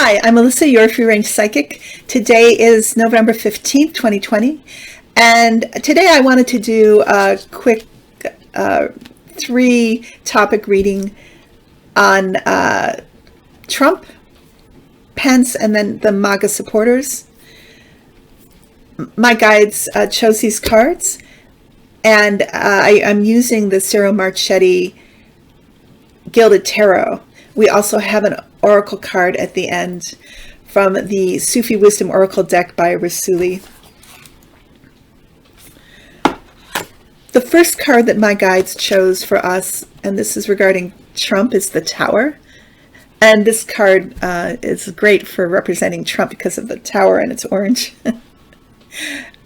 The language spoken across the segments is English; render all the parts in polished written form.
Hi, I'm Melissa, your free range psychic. Today is November 15th, 2020. And today I wanted to do a quick 3-topic reading on Trump, Pence, and then the MAGA supporters. My guides chose these cards, and I'm using the Ciro Marchetti Gilded Tarot. We also have an oracle card at the end from the Sufi Wisdom Oracle Deck by Rassouli. The first card that my guides chose for us, and this is regarding Trump, is the Tower. And this card is great for representing Trump because of the tower and it's orange.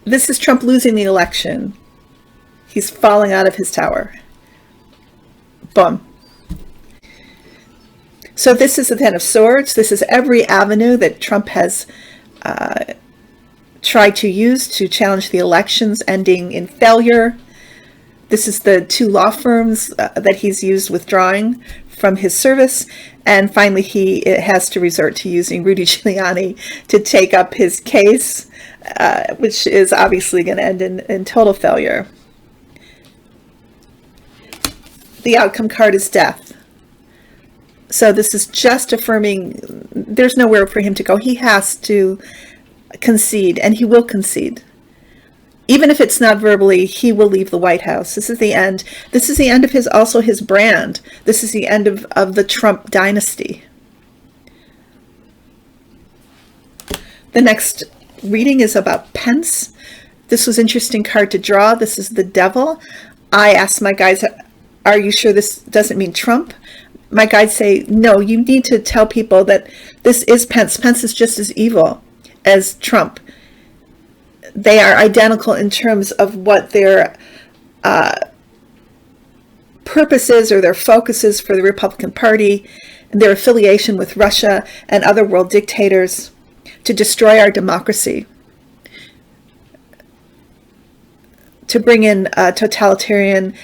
This is Trump losing the election. He's falling out of his tower. Boom. So this is the Ten of Swords. This is every avenue that Trump has tried to use to challenge the elections, ending in failure. This is the 2 law firms that he's used withdrawing from his service. And finally, he has to resort to using Rudy Giuliani to take up his case, which is obviously going to end in total failure. The outcome card is death. So this is just affirming there's nowhere for him to go. He has to concede, and he will concede. Even if it's not verbally, he will leave the White House. This is the end. This is the end of his brand. This is the end of the Trump dynasty. The next reading is about Pence. This was an interesting card to draw. This is the Devil. I asked my guys, are you sure this doesn't mean Trump? My guides say, no, you need to tell people that this is Pence. Pence is just as evil as Trump. They are identical in terms of what their purpose is or their focus is for the Republican Party, and their affiliation with Russia and other world dictators to destroy our democracy, to bring in totalitarian,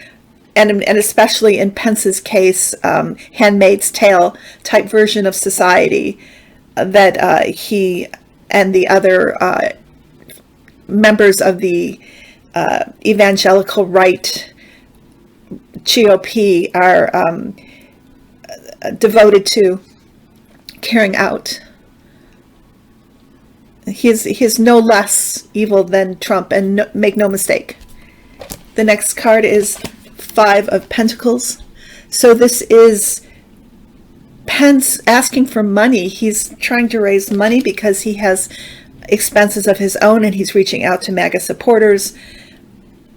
and especially in Pence's case, Handmaid's Tale type version of society that he and the other members of the evangelical right GOP are devoted to carrying out. He is no less evil than Trump, and make no mistake. The next card is 5 of Pentacles. So this is Pence asking for money. He's trying to raise money because he has expenses of his own, and he's reaching out to MAGA supporters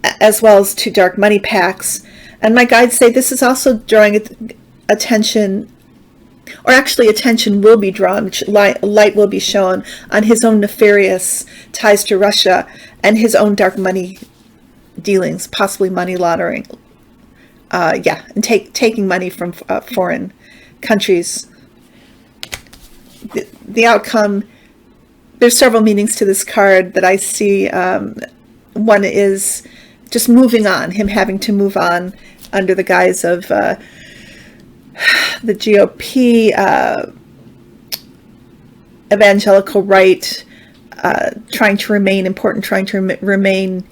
as well as to dark money PACs. And my guides say this is also drawing attention, or actually attention will be drawn, light will be shown on his own nefarious ties to Russia and his own dark money dealings, possibly money laundering. And taking money from foreign countries. The outcome, there's several meanings to this card that I see. One is just moving on, him having to move on under the guise of the GOP, evangelical right, trying to remain important, trying to remain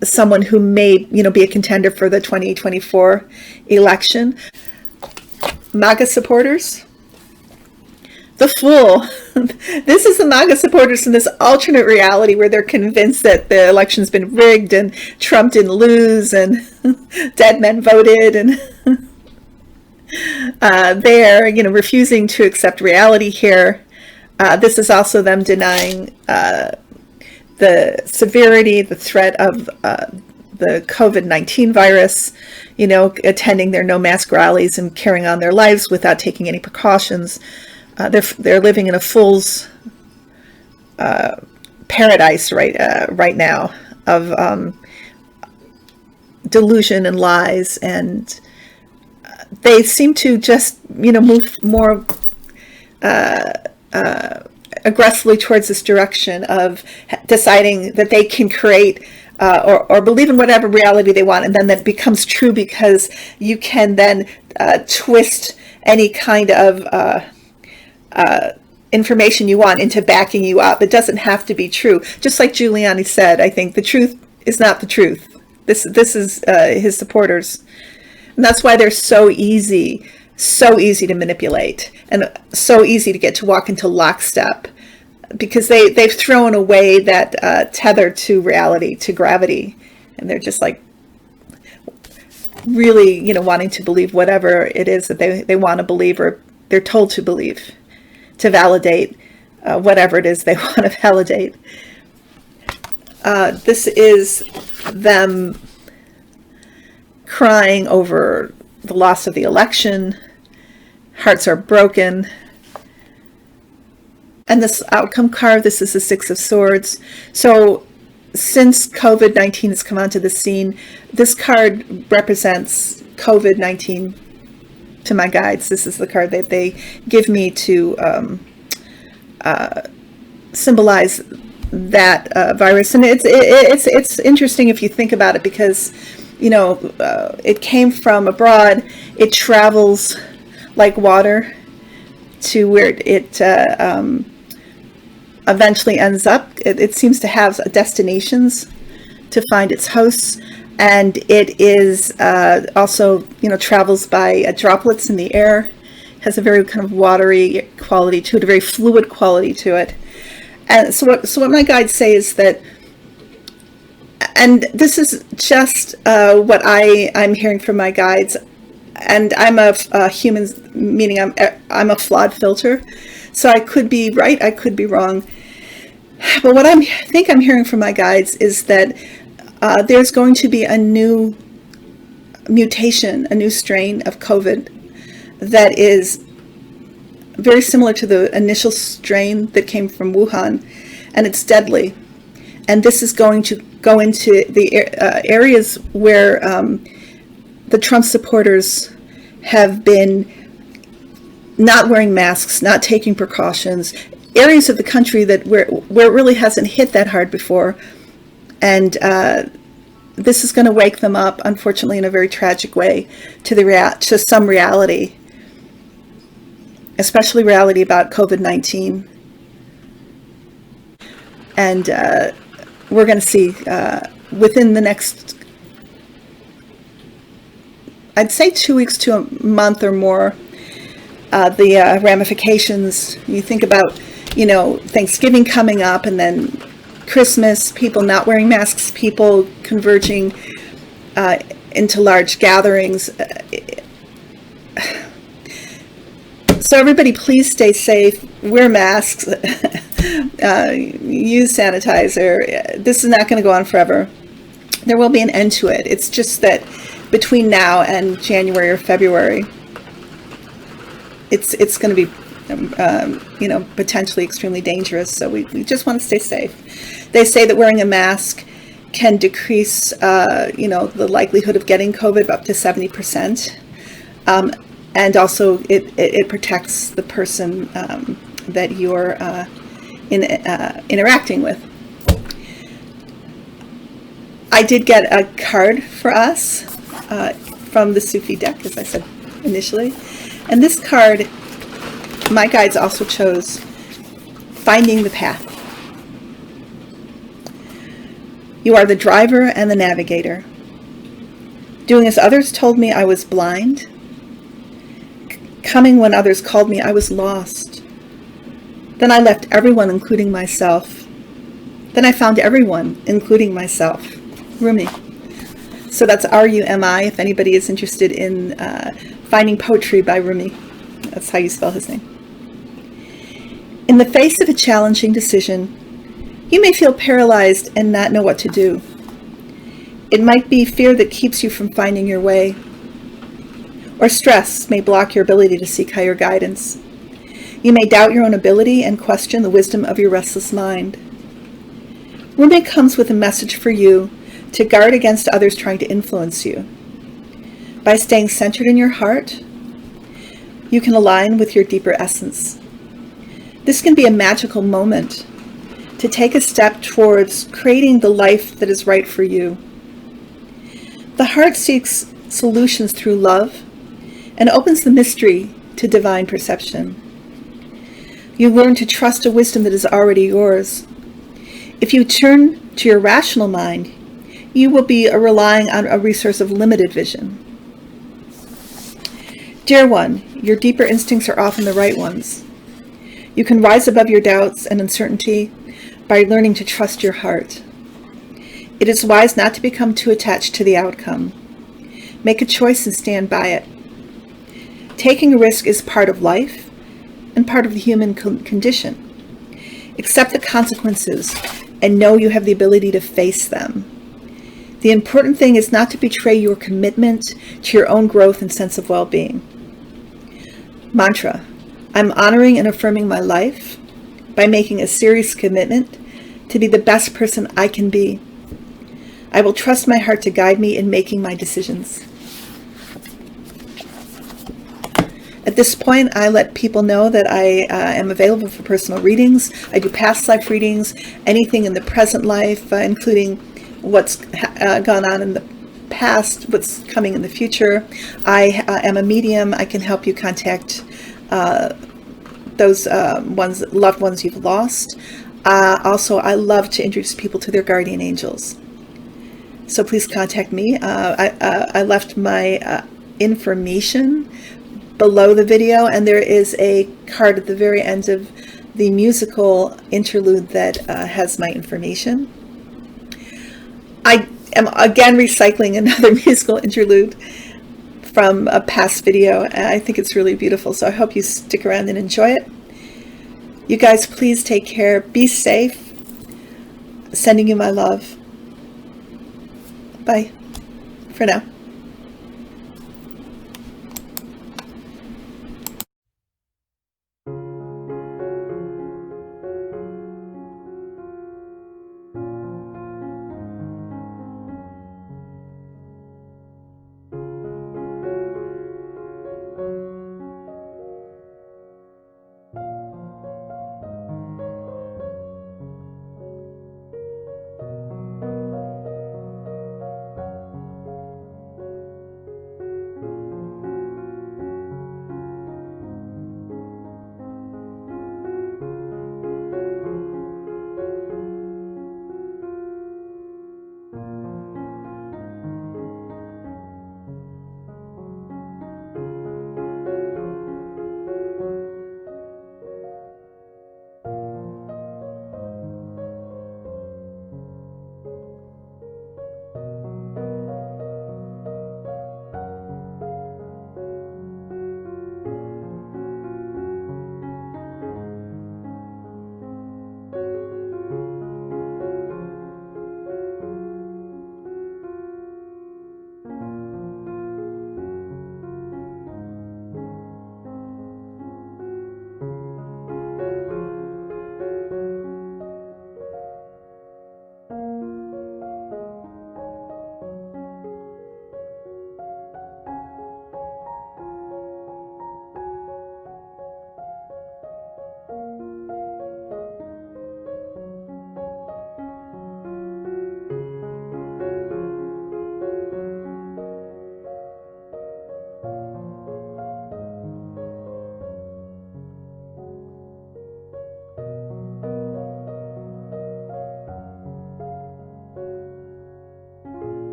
someone who may, be a contender for the 2024 election. MAGA supporters. The Fool. This is the MAGA supporters in this alternate reality where they're convinced that the election's been rigged and Trump didn't lose and dead men voted, and they're, refusing to accept reality here. This is also them denying the severity, the threat of the COVID-19 virus, attending their no mask rallies and carrying on their lives without taking any precautions. They're living in a fool's paradise right now of delusion and lies, and they seem to just move more aggressively towards this direction of deciding that they can create or believe in whatever reality they want, and then that becomes true because you can then twist any kind of information you want into backing you up. It doesn't have to be true. Just like Giuliani said, I think the truth is not the truth. This is his supporters. And that's why they're so easy to manipulate, and so easy to get to walk into lockstep, because they've thrown away that tether to reality, to gravity, and they're just like really, wanting to believe whatever it is that they want to believe, or they're told to believe, to validate whatever it is they want to validate. This is them crying over the loss of the election. Hearts are broken. And this outcome card, this is the Six of Swords. So since COVID-19 has come onto the scene, this card represents COVID-19 to my guides. This is the card that they give me to symbolize that virus. And it's interesting if you think about it, because it came from abroad. It travels like water to where it eventually ends up. It seems to have destinations to find its hosts, and it is also travels by droplets in the air. Has a very kind of watery quality to it, a very fluid quality to it. And so what my guides say is that, and this is just what I'm hearing from my guides, and I'm a human, meaning I'm a flawed filter, so I could be right, I could be wrong. But what I think I'm hearing from my guides is that there's going to be a new mutation, a new strain of COVID that is very similar to the initial strain that came from Wuhan, and it's deadly. And this is going to go into the areas where the Trump supporters have been not wearing masks, not taking precautions, areas of the country that where it really hasn't hit that hard before. And this is going to wake them up, unfortunately, in a very tragic way, to some reality, especially reality about COVID-19. And we're going to see within the next, I'd say 2 weeks to a month or more, the ramifications. You think about, Thanksgiving coming up, and then Christmas, people not wearing masks, people converging into large gatherings. So everybody, please stay safe, wear masks, use sanitizer. This is not going to go on forever. There will be an end to it. It's just that between now and January or February, it's going to be potentially extremely dangerous. So we just want to stay safe. They say that wearing a mask can decrease the likelihood of getting COVID up to 70%. And also it protects the person that you're interacting with. I did get a card for us from the Sufi deck, as I said initially. And this card, my guides also chose Finding the Path. You are the driver and the navigator. Doing as others told me, I was blind. Coming when others called me, I was lost. Then I left everyone, including myself. Then I found everyone, including myself. Rumi. So that's R-U-M-I, if anybody is interested in finding poetry by Rumi. That's how you spell his name. In the face of a challenging decision, you may feel paralyzed and not know what to do. It might be fear that keeps you from finding your way, or stress may block your ability to seek higher guidance. You may doubt your own ability and question the wisdom of your restless mind. Rumi comes with a message for you to guard against others trying to influence you. By staying centered in your heart, you can align with your deeper essence. This can be a magical moment to take a step towards creating the life that is right for you. The heart seeks solutions through love and opens the mystery to divine perception. You learn to trust a wisdom that is already yours. If you turn to your rational mind, you will be relying on a resource of limited vision. Dear one, your deeper instincts are often the right ones. You can rise above your doubts and uncertainty by learning to trust your heart. It is wise not to become too attached to the outcome. Make a choice and stand by it. Taking a risk is part of life and part of the human condition. Accept the consequences and know you have the ability to face them. The important thing is not to betray your commitment to your own growth and sense of well-being. Mantra: I'm honoring and affirming my life by making a serious commitment to be the best person I can be. I will trust my heart to guide me in making my decisions. At this point, I let people know that I am available for personal readings. I do past life readings, anything in the present life, including what's gone on in the past, what's coming in the future. I am a medium. I can help you contact those loved ones you've lost. Also, I love to introduce people to their guardian angels. So please contact me. I left my information below the video, and there is a card at the very end of the musical interlude that has my information. I am again recycling another musical interlude from a past video. I think it's really beautiful, so I hope you stick around and enjoy it. You guys, please take care. Be safe. Sending you my love. Bye for now.